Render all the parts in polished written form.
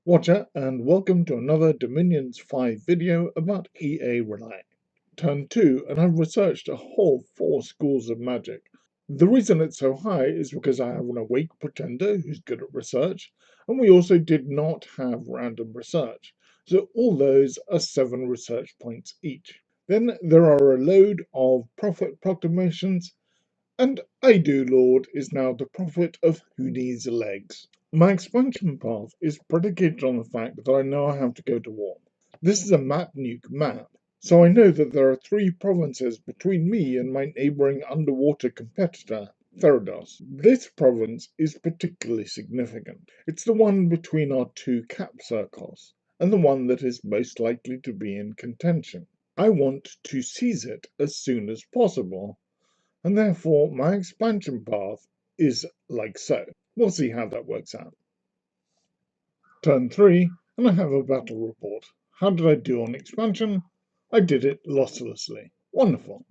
Watcher, and welcome to another Dominions 5 video about EA Relay. Turn 2, and I've researched a whole 4 schools of magic. The reason it's so high is because I have an awake pretender who's good at research, and we also did not have random research, so all those are 7 research points each. Then there are a load of prophet proclamations, and I Do Lord is now the prophet of Who Needs Legs. My expansion path is predicated on the fact that I know I have to go to war. This is a map nuke map, so I know that there are 3 provinces between me and my neighbouring underwater competitor, Therados. This province is particularly significant. It's the one between our 2 cap circles, and the one that is most likely to be in contention. I want to seize it as soon as possible, and therefore my expansion path is like so. We'll see how that works out. Turn 3, and I have a battle report. How did I do on expansion? I did it losslessly. Wonderful.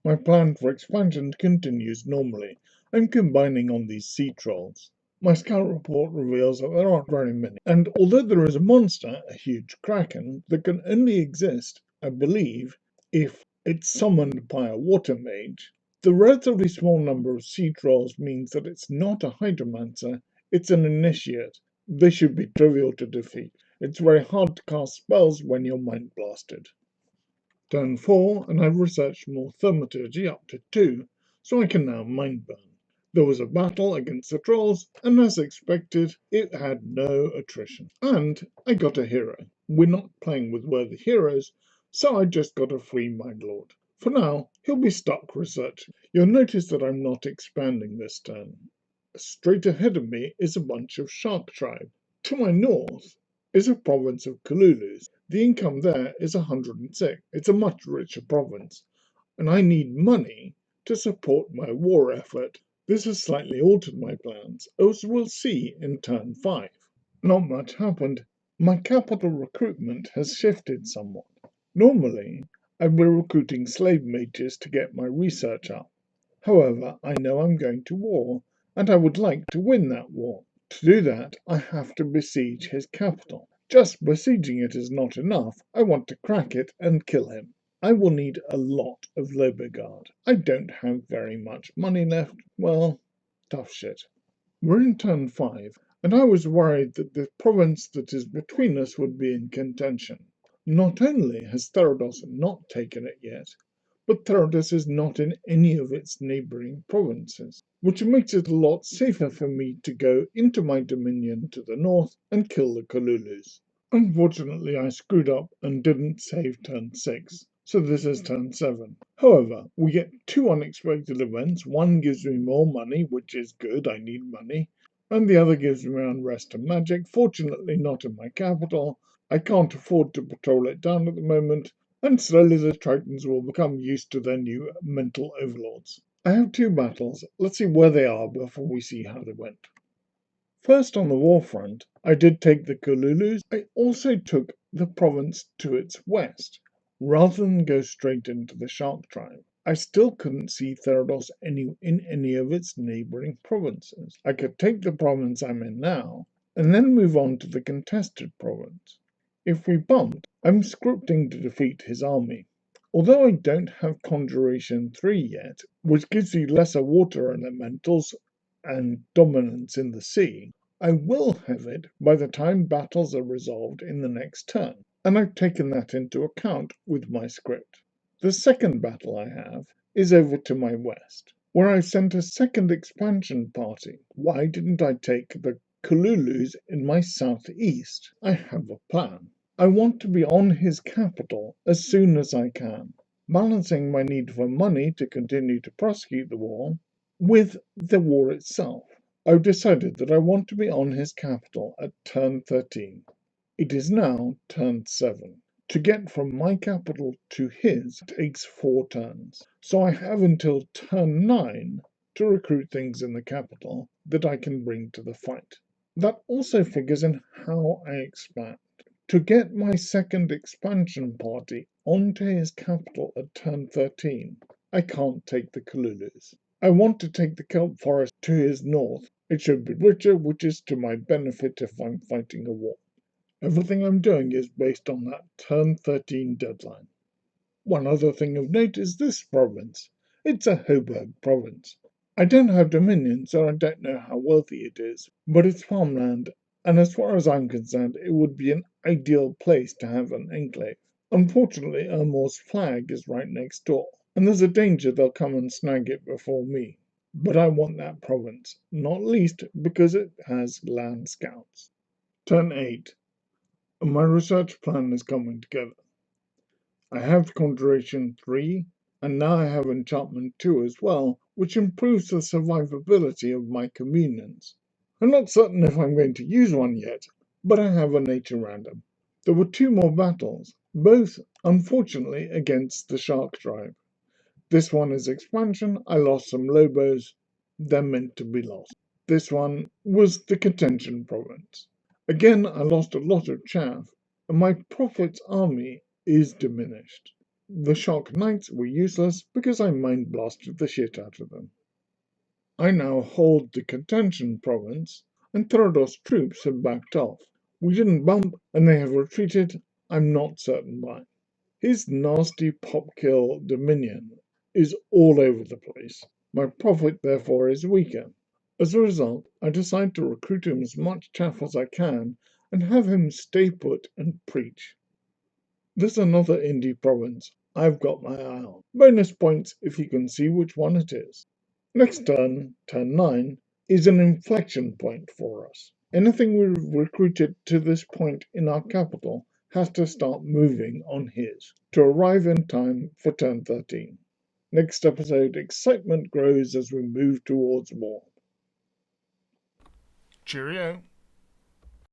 My plan for expansion continues normally. I'm combining on these sea trolls. My scout report reveals that there aren't very many, and although there is a monster, a huge kraken, that can only exist, I believe, if it's summoned by a water mage, the relatively small number of sea trolls means that it's not a hydromancer, it's an initiate. They should be trivial to defeat. It's very hard to cast spells when you're mind blasted. Turn 4, and I've researched more thaumaturgy up to 2, so I can now mind burn. There was a battle against the trolls, and as expected, it had no attrition. And I got a hero. We're not playing with worthy heroes, so I just got a free Mind Lord. For now, he'll be stuck researching. You'll notice that I'm not expanding this turn. Straight ahead of me is a bunch of shark tribe. To my north is a province of Kululus. The income there is 106. It's a much richer province, and I need money to support my war effort. This has slightly altered my plans, as we'll see in turn 5. Not much happened. My capital recruitment has shifted somewhat. Normally, I'd be recruiting slave mages to get my research up. However, I know I'm going to war, and I would like to win that war. To do that, I have to besiege his capital. Just besieging it is not enough. I want to crack it and kill him. I will need a lot of Lobogard. I don't have very much money left. Well, tough shit. We're in turn 5, and I was worried that the province that is between us would be in contention. Not only has Therados not taken it yet, but Therados is not in any of its neighbouring provinces, which makes it a lot safer for me to go into my dominion to the north and kill the Kululus. Unfortunately, I screwed up and didn't save turn 6, so this is turn 7. However, we get 2 unexpected events. One gives me more money, which is good, I need money, and the other gives me unrest and magic, fortunately not in my capital. I can't afford to patrol it down at the moment, and slowly the Tritons will become used to their new mental overlords. I have 2 battles. Let's see where they are before we see how they went. First on the war front, I did take the Kululus. I also took the province to its west, rather than go straight into the Shark tribe. I still couldn't see Therados in any of its neighbouring provinces. I could take the province I'm in now, and then move on to the contested province. If we bumped, I'm scripting to defeat his army. Although I don't have Conjuration 3 yet, which gives you lesser water elementals and dominance in the sea, I will have it by the time battles are resolved in the next turn, and I've taken that into account with my script. The second battle I have is over to my west, where I sent a second expansion party. Why didn't I take the Kululus in my southeast? I have a plan. I want to be on his capital as soon as I can, balancing my need for money to continue to prosecute the war with the war itself. I've decided that I want to be on his capital at turn 13. It is now turn 7. To get from my capital to his takes 4 turns, so I have until turn 9 to recruit things in the capital that I can bring to the fight. That also figures in how I expand. To get my second expansion party onto his capital at turn 13, I can't take the Kululus. I want to take the kelp forest to his north, It should be richer, which is to my benefit if I'm fighting a war. Everything I'm doing is based on that turn 13 deadline. One other thing of note is this province. It's a Hoburg province. I don't have dominion, so I don't know how wealthy it is, but it's farmland, and as far as I'm concerned, it would be an ideal place to have an enclave. Unfortunately, Ermore's flag is right next door, and there's a danger they'll come and snag it before me. But I want that province, not least because it has land scouts. Turn 8. My research plan is coming together. I have Conjuration 3, and now I have Enchantment 2 as well, which improves the survivability of my communions. I'm not certain if I'm going to use one yet, but I have a nature random. There were 2 more battles, both unfortunately against the Shark tribe. This one is expansion, I lost some Lobos, they're meant to be lost. This one was the Contention province. Again, I lost a lot of chaff, and my prophet's army is diminished. The Shock Knights were useless because I mind blasted the shit out of them. I now hold the Contention province, and Therados' troops have backed off. We didn't bump, and they have retreated, I'm not certain why. His nasty pop kill Dominion is all over the place. My prophet, therefore, is weaker. As a result, I decide to recruit him as much chaff as I can and have him stay put and preach. There's another indie province I've got my eye on. Bonus points if you can see which one it is. Next turn, turn 9, is an inflection point for us. Anything we've recruited to this point in our capital has to start moving on his to arrive in time for turn 13. Next episode, excitement grows as we move towards war. Cheerio.